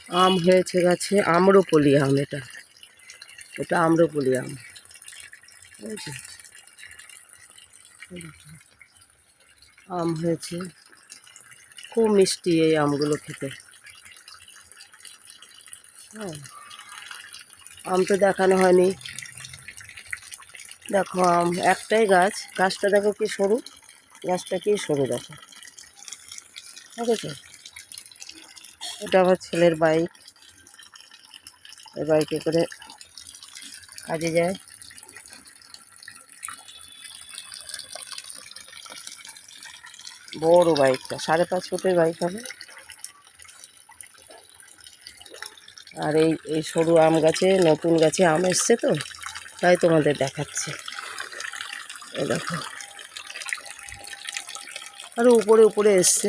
আম হয়েছে গাছে, আম্রপলি আম। এটা এটা আম্রপলি আম, বুঝেছো? আম হয়েছে, খুব মিষ্টি এই আমগুলো খেতে। হ্যাঁ, আম তো দেখানো হয়নি। দেখো আম, একটাই গাছ, গাছটা দেখো কি সরু, গাছটা কি সরু দেখো, বুঝেছো? এটা আমার ছেলের বাইক, এই বাইকে করে কাজে যায়। বড় বাইকটা, 5.5 ফুটের বাইক হবে। আর এই সরু আম গাছে, নতুন গাছে আম এসছে তো, তাই তোমাদের দেখাচ্ছি। এই দেখো, আরও উপরে উপরে এসছে,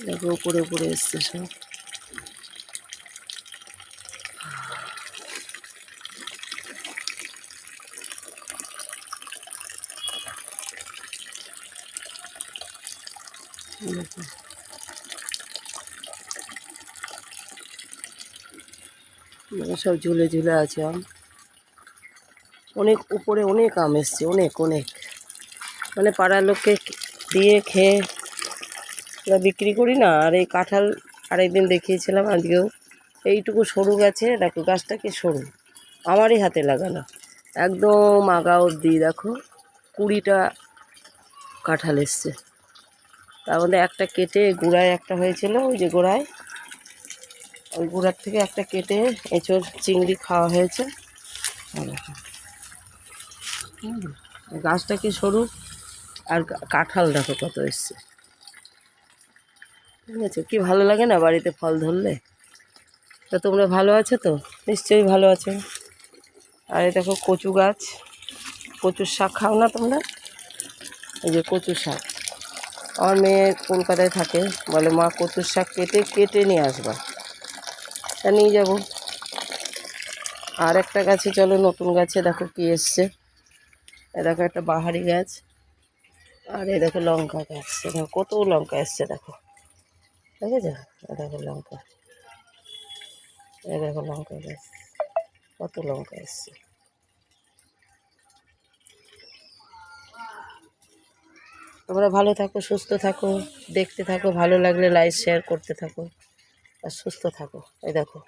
দেখো উপরে উপরে এসছে সব। দেখো, সব ঝুলে ঝুলে আছে আম। অনেক উপরে অনেক আম এসছে, অনেক অনেক, মানে পাড়ার লোককে দিয়ে খেয়ে আমরা বিক্রি করি না। আর এই কাঁঠাল আরেকদিন দেখিয়েছিলাম, আজকেও এইটুকু সরু গাছে দেখো, গাছটা কি সরু, আমারই হাতে লাগানো, একদম আগা অবধি দেখো 20টা কাঁঠাল এসছে। তার মধ্যে একটা কেটে গোড়ায় একটা হয়েছিল, ওই যে গোড়ায়, ওই গোড়ার থেকে একটা কেটে এঁচোড় চিংড়ি খাওয়া হয়েছে। গাছটা কি সরু, আর কাঁঠাল দেখো কত এসছে, ঠিক আছে? কি ভালো লাগে না বাড়িতে ফল ধরলে? তা তোমরা ভালো আছো তো? নিশ্চয়ই ভালো আছো। আর এই দেখো কচু গাছ, কচুর শাক খাও না তোমরা? এই যে কচু শাক, আমার মেয়ে কলকাতায় থাকে, বলে মা কচুর শাক কেটে কেটে নিয়ে আসবা, তা নিয়ে যাবো। আর একটা গাছে চলো, নতুন গাছে দেখো কি এসছে। এ দেখো একটা বাহারি গাছ, আর এই দেখো লঙ্কা গাছ, দেখো কত লঙ্কা এসছে দেখো, দেখেছো? এ দেখো লঙ্কা, এ দেখো লঙ্কা গাছ, কত লঙ্কা এসছে। তোমরা ভালো থাকো, সুস্থ থাকো, দেখতে থাকো, ভালো লাগলে লাইক শেয়ার করতে থাকো, আর সুস্থ থাকো। এই দেখো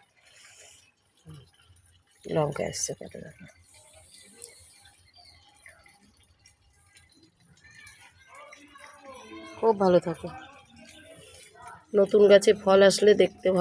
লঙ্কা এসছে কত, দেখো। খুব ভালো থাকো। নতুন গাছে ফল আসলে দেখতে ভালো।